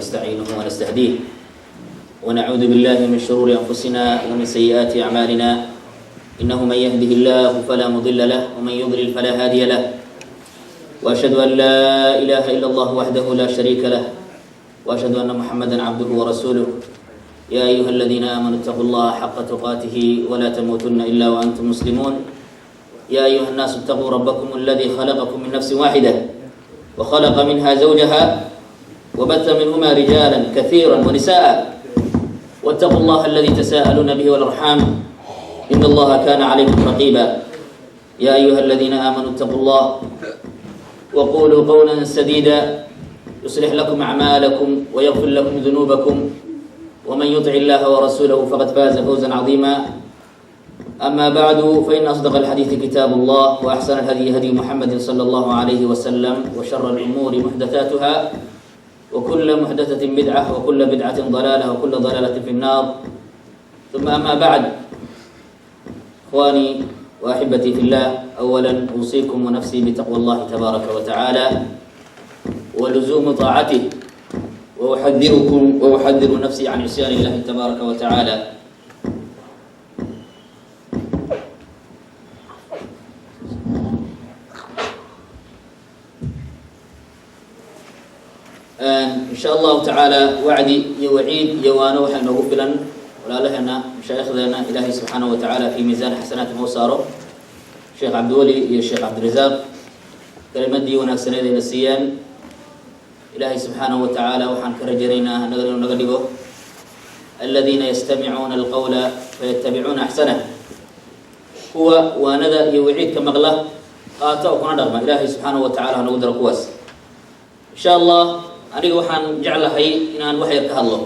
ونستعينه ونستهديه ونعوذ بالله من شرور أنفسنا ومن سيئات أعمالنا إنه من يهده الله فلا مضل له ومن يضلل فلا هادي له وأشهد أن لا إله إلا الله وحده لا شريك له وأشهد أن محمدا عبده ورسوله يا أيها الذين آمنوا اتقوا الله حق تقاته ولا تموتن إلا وأنتم مسلمون يا أيها الناس اتقوا ربكم الذي خلقكم من نفس واحدة وخلق منها زوجها وبث منهما رجالا كثيرا ونساء واتقوا الله الذي تساءلون به والأرحام إن الله كان عليكم رقيبا يا أيها الذين آمنوا اتقوا الله وقولوا قولا سديدا يصلح لكم أعمالكم ويغفر لكم ذنوبكم ومن يطع الله ورسوله فقد فاز فوزا عظيما أما بعد فإن أصدق الحديث كتاب الله وأحسن الهدي هدي محمد صلى الله عليه وسلم وشر الأمور محدثاتها وكل محدثة بدعة وكل بدعة ضلالة وكل ضلالة في النار ثم أما بعد إخواني وأحبتي في الله أولا أوصيكم ونفسي بتقوى الله تبارك وتعالى ولزوم طاعته وأحذر نفسي عن عصيان الله تبارك وتعالى إن شاء الله تعالى وعدي يوعيد يوانا وحنا غفلا ولا لهنا مشايخنا إلهي سبحانه وتعالى في ميزان حسنات موساره الشيخ عبد الولي يا الشيخ عبد الرزاق كلمة دي ونكسنا إلى السيان إلهي سبحانه وتعالى وحن كرجرينا نغلقه الذين يستمعون القول فيتبعون أحسنه هو وانذا يوعيد كمغله قاتوا كنا دغما إلهي سبحانه وتعالى نقدر كواس إن شاء الله أنا وحن جعلها إن أنا وحي كهالله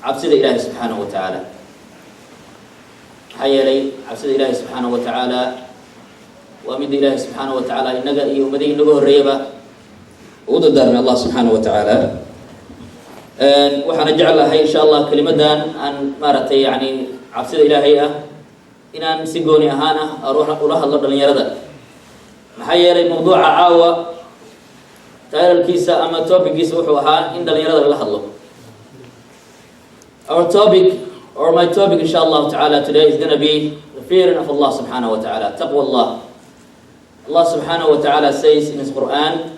عبسد إلهي سبحانه وتعالى حي لي عبسد إلهي سبحانه وتعالى ومد إلهي سبحانه وتعالى إنك يومدين نقول الريبة وضد من الله سبحانه وتعالى وحن جعلها إن شاء الله كلمة دان أن مارتي يعني عبسد إلهي إن أن سيقوني أهانا أروح الله دلن يرد محيا لي موضوع عاوة تاير الكيسة أما توبيك يسوحوها إن دلن يرد الله الله Our topic or my topic إن شاء الله تعالى today is going to be the fear of Allah سبحانه وتعالى تقوى الله Allah سبحانه وتعالى says in his Quran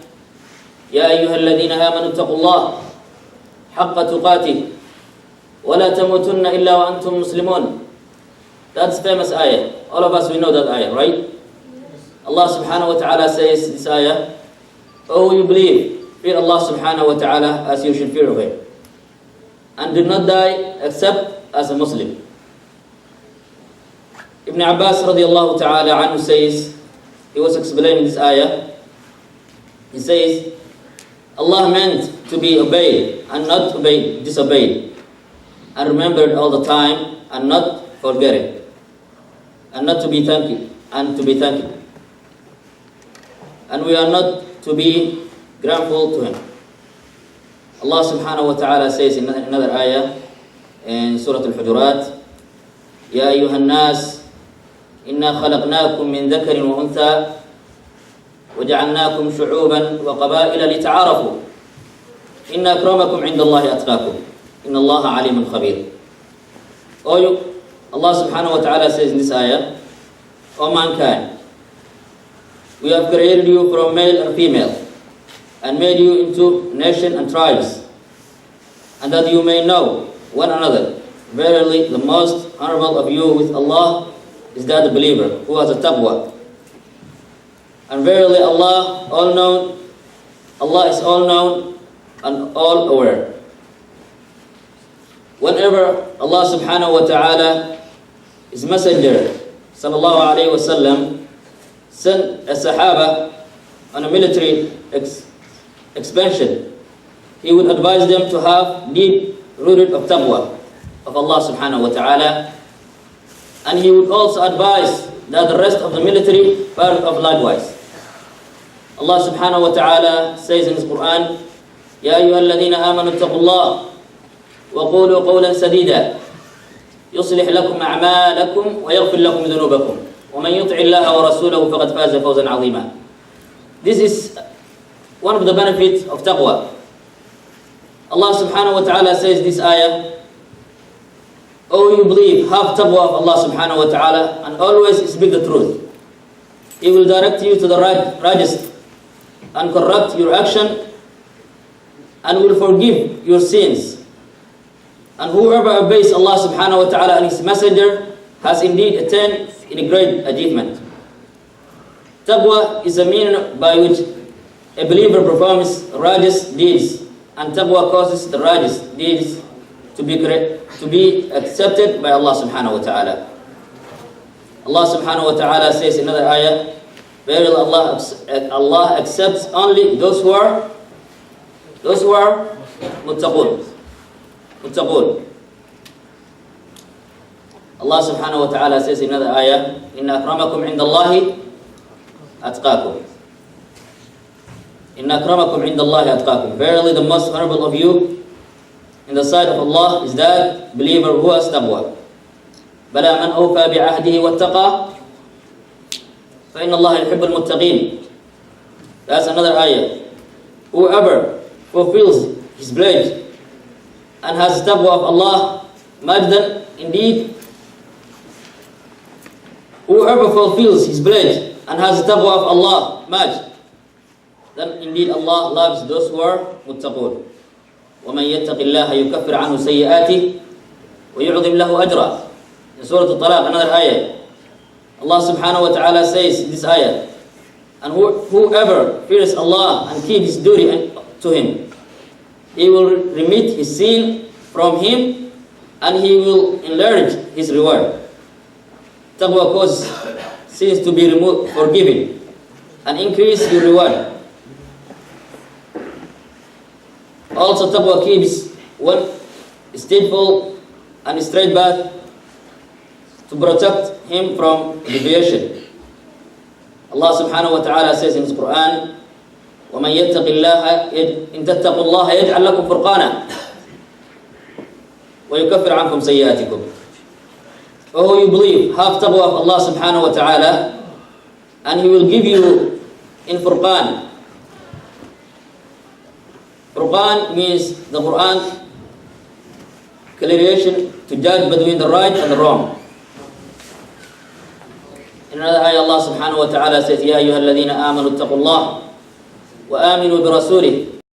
يا أيها الذين آمنوا اتقوا الله حق تقاته ولا تموتن إلا وأنتم مسلمون. That's famous ayah. All of us we know that ayah, right? Allah subhanahu wa ta'ala says this ayah, oh you believe, fear Allah subhanahu wa ta'ala as you should fear of him, and do not die except as a Muslim. Ibn Abbas radiallahu ta'ala anhu says, he was explaining this ayah, he says Allah meant to be obeyed and not disobeyed, and remembered all the time and not forgetting, and not to be thankful and to be thankful, and we are not to be grateful to him. Allah subhanahu wa ta'ala says in another ayah in Surah Al-Hujurat, يا أيها الناس إنا خلقناكم من ذكر وأنثى وجعلناكم شعوبا وقبائل لتعارفوا إن أكرمكم عند الله أتقاكم إن الله عليم خبير. Oh you, Allah subhanahu wa ta'ala says in this ayah, O mankind, we have created you from male and female and made you into nation and tribes, and that you may know one another. Verily the most honorable of you with Allah is that the believer who has a taqwa. And verily Allah is all known and all aware. Whenever Allah subhanahu wa ta'ala, his messenger sallallahu alayhi wa sallam, sent a sahaba on a military expansion, he would advise them to have deep rooted of taqwa of Allah subhanahu wa ta'ala, and he would also advise that the rest of the military part of likewise. Allah subhanahu wa ta'ala says in his Quran, يا أيها الذين آمنوا اتقوا الله وقولوا قولا سديدا يصلح لكم أعمالكم ويغفر لكم ذنوبكم ومن يطع الله ورسوله فقد فاز فوزا عظيما. This is one of the benefits of taqwa. Allah subhanahu wa ta'ala says this ayah, "Oh, you believe, have taqwa of Allah subhanahu wa ta'ala and always speak the truth. He will direct you to the righteous and correct your action and will forgive your sins. And whoever obeys Allah subhanahu wa ta'ala and His Messenger has indeed attained in a great achievement." Taqwa is a means by which a believer performs righteous deeds, and taqwa causes the righteous deeds to be accepted by Allah subhanahu wa ta'ala. Allah subhanahu wa ta'ala says in another ayah, "Verily Allah accepts only those who are muttaqun." Allah subhanahu wa ta'ala says in another ayah, "Inna akramakum indallahi atqakum." Inna akramakum indallahi atqakum. Verily the most honorable of you in the sight of Allah is that believer who has taqwa. Bala man awfa bi'ahdihi wattaqa fa inna Allah yuhibbul muttaqin. That's another ayah. Whoever fulfills his pledge and has taqwa of Allah, majdan, indeed, whoever fulfills his pledge and has taqwa of Allah, majd, then indeed Allah loves those who are muttaqun. وَمَنْ يَتَّقِ اللَّهَ يُكَفِّرْ عَنْهُ سَيِّئَاتِهِ وَيُعْظِمْ لَهُ أَجْرًا. In Surah Al-Talaq, another ayah, Allah subhanahu wa ta'ala says this ayah, "And whoever fears Allah and keeps his duty to Him, He will remit his sin from him and He will enlarge his reward." Taqwa causes sins to be removed, forgiven, and increase your reward. Also, taqwa keeps one steadfast and straight path to protect him from deviation. Allah subhanahu wa ta'ala says in His Quran, وَمَنْ يَتَّقِ اللَّهَ إِن تَتَّقُوا اللَّهَ يَجْعَلْ لَكُمْ فُرْقَانًا وَيُكَفِّرْ عَنْكُمْ سَيِّئَاتِكُمْ. Oh, you believe, have taqwa of Allah subhanahu wa ta'ala, and He will give you in Furqan. Furqan means the Quran clarification to judge between the right and the wrong. In another ayah, Allah subhanahu wa ta'ala says, "Ya ayyuha alladhina amanu ittaqullah wa aminu bi rasulih